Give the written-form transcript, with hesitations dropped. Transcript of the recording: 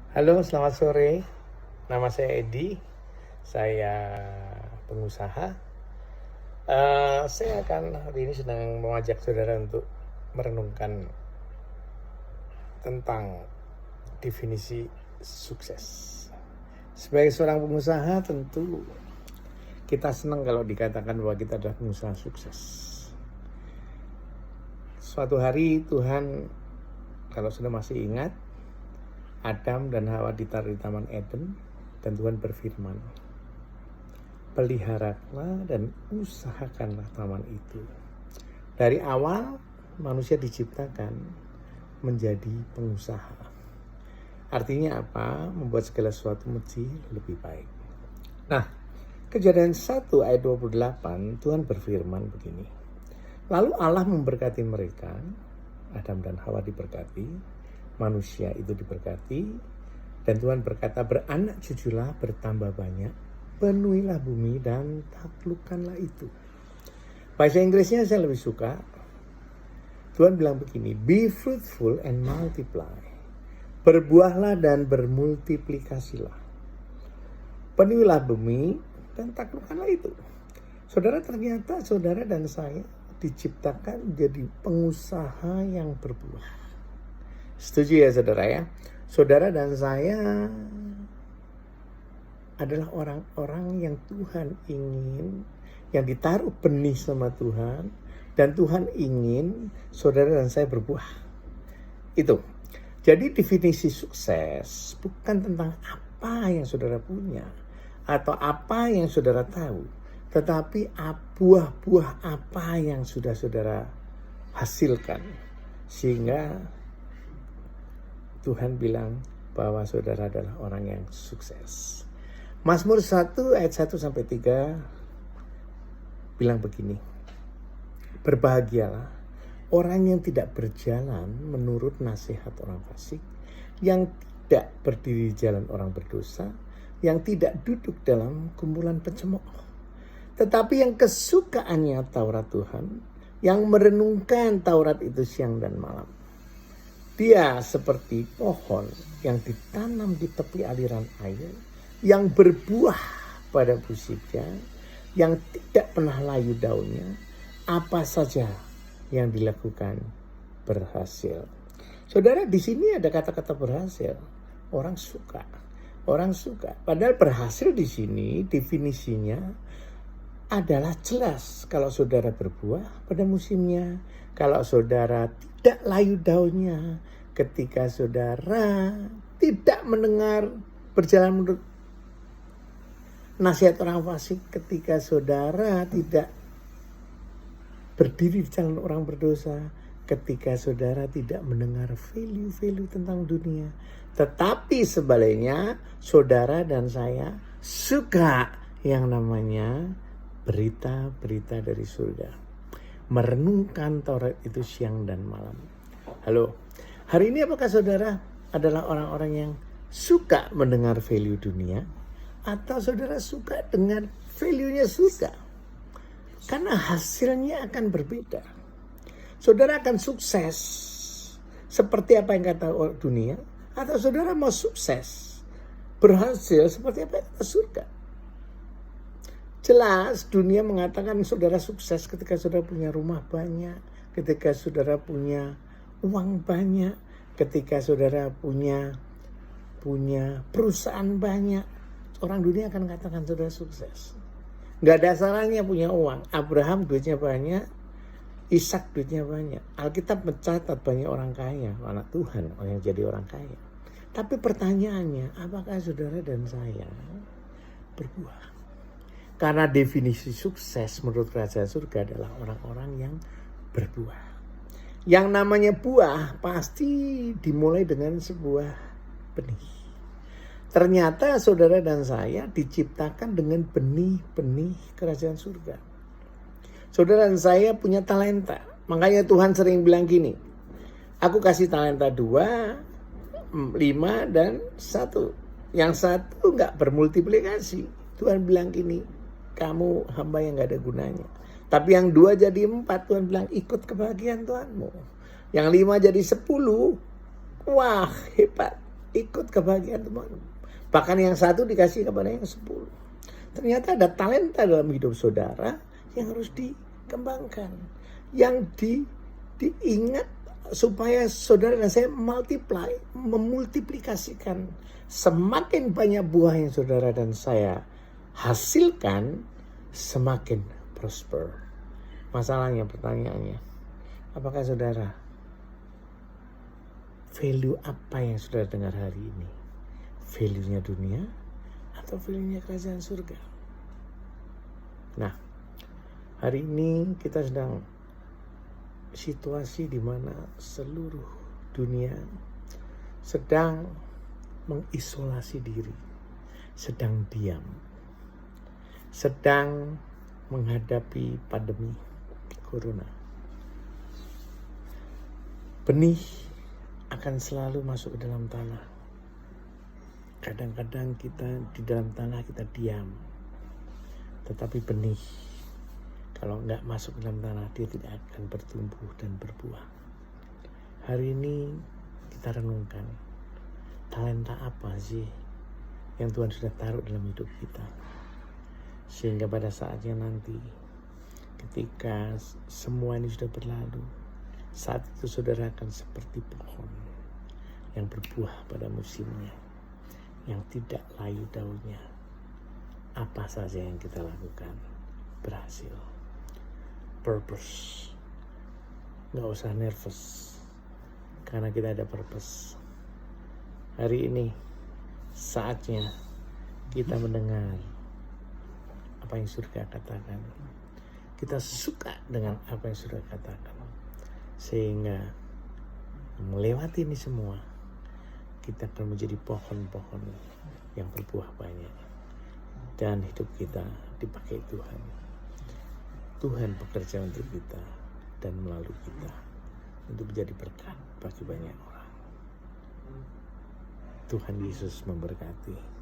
Halo, selamat sore. Nama saya Edi. Saya pengusaha. Saya akan hari ini sedang mengajak saudara untuk merenungkan tentang definisi sukses. Sebagai seorang pengusaha, tentu kita senang kalau dikatakan bahwa kita adalah pengusaha sukses. Suatu hari Tuhan, kalau sudah masih ingat, Adam dan Hawa ditaruh di Taman Eden, dan Tuhan berfirman, peliharalah dan usahakanlah taman itu. Dari awal manusia diciptakan menjadi pengusaha. Artinya apa? Membuat segala sesuatu mesti lebih baik. Nah, Kejadian 1 ayat 28, Tuhan berfirman begini. Lalu Allah memberkati mereka, Adam dan Hawa diberkati, manusia itu diberkati, dan Tuhan berkata, beranak cuculah, bertambah banyak, penuhilah bumi dan taklukkanlah itu. Bahasa Inggrisnya saya lebih suka. Tuhan bilang begini, be fruitful and multiply. Berbuahlah dan bermultiplikasilah. Penuhilah bumi dan taklukkanlah itu. Saudara, ternyata saudara dan saya diciptakan jadi pengusaha yang berbuah. Setuju ya saudara ya? Saudara dan saya adalah orang-orang yang Tuhan ingin, yang ditaruh benih sama Tuhan, dan Tuhan ingin saudara dan saya berbuah. Itu. Jadi definisi sukses bukan tentang apa yang saudara punya atau apa yang saudara tahu, tetapi buah-buah apa yang sudah saudara hasilkan, sehingga Tuhan bilang bahwa saudara adalah orang yang sukses. Mazmur 1 ayat 1-3 bilang begini, berbahagialah orang yang tidak berjalan menurut nasihat orang fasik, yang tidak berdiri di jalan orang berdosa, yang tidak duduk dalam kumpulan pencemooh, tetapi yang kesukaannya Taurat Tuhan, yang merenungkan Taurat itu siang dan malam. Dia seperti pohon yang ditanam di tepi aliran air, yang berbuah pada musimnya, yang tidak pernah layu daunnya, apa saja yang dilakukan berhasil. Saudara, di sini ada kata-kata berhasil. Orang suka. Padahal berhasil di sini definisinya adalah jelas. Kalau saudara berbuah pada musimnya, kalau saudara tidak layu daunnya, ketika saudara tidak mendengar berjalan menurut nasihat orang fasik, ketika saudara tidak berdiri di jalan orang berdosa, ketika saudara tidak mendengar value-value tentang dunia. Tetapi sebaliknya, saudara dan saya suka yang namanya berita-berita dari surga. Merenungkan Taurat itu siang dan malam. Halo, hari ini apakah saudara adalah orang-orang yang suka mendengar value dunia? Atau saudara suka dengan value-nya surga? Karena hasilnya akan berbeda. Saudara akan sukses seperti apa yang kata dunia, atau saudara mau sukses berhasil seperti apa yang kata surga. Jelas dunia mengatakan saudara sukses ketika saudara punya rumah banyak, ketika saudara punya uang banyak, ketika saudara punya perusahaan banyak. Orang dunia akan katakan saudara sukses. Gak ada salahnya punya uang. Abraham duitnya banyak, Ishak duitnya banyak. Alkitab mencatat banyak orang kaya, anak Tuhan, orang yang jadi orang kaya. Tapi pertanyaannya, apakah saudara dan saya berbuah? Karena definisi sukses menurut Kerajaan Surga adalah orang-orang yang berbuah. Yang namanya buah pasti dimulai dengan sebuah benih. Ternyata saudara dan saya diciptakan dengan benih-benih Kerajaan Surga. Saudara dan saya punya talenta. Makanya Tuhan sering bilang gini, aku kasih talenta 2, 5 dan 1. Yang 1 gak bermultiplikasi. Tuhan bilang gini, kamu hamba yang gak ada gunanya. Tapi yang 2 jadi 4, Tuhan bilang ikut kebahagiaan Tuhanmu. Yang 5 jadi 10, wah hebat. ikut kebahagiaan teman. Bahkan yang satu dikasih kepada yang 10. Ternyata ada talenta dalam hidup saudara yang harus dikembangkan, yang diingat supaya saudara dan saya memultiplikasikan. Semakin banyak buah yang saudara dan saya hasilkan, semakin prosper. Masalahnya, pertanyaannya, apakah saudara value apa yang saudara dengar hari ini? Value-nya dunia atau value-nya kerajaan surga? Nah, hari ini kita sedang situasi di mana seluruh dunia sedang mengisolasi diri, sedang diam, sedang menghadapi pandemi corona. Benih akan selalu masuk ke dalam tanah. Kadang-kadang kita di dalam tanah kita diam, tetapi benih kalau nggak masuk ke dalam tanah dia tidak akan bertumbuh dan berbuah. Hari ini kita renungkan, talenta apa sih yang Tuhan sudah taruh dalam hidup kita, sehingga pada saatnya nanti ketika semua ini sudah berlalu, saat itu saudara akan seperti pohon yang berbuah pada musimnya, yang tidak layu daunnya. Apa saja yang kita lakukan berhasil. Purpose. Gak usah nervous, karena kita ada purpose. Hari ini saatnya kita mendengar apa yang surga katakan. Kita suka dengan apa yang surga katakan, sehingga melewati ini semua kita akan menjadi pohon-pohon yang berbuah banyak, dan hidup kita dipakai Tuhan. Tuhan bekerja untuk kita dan melalui kita untuk menjadi berkat bagi banyak orang. Tuhan Yesus memberkati.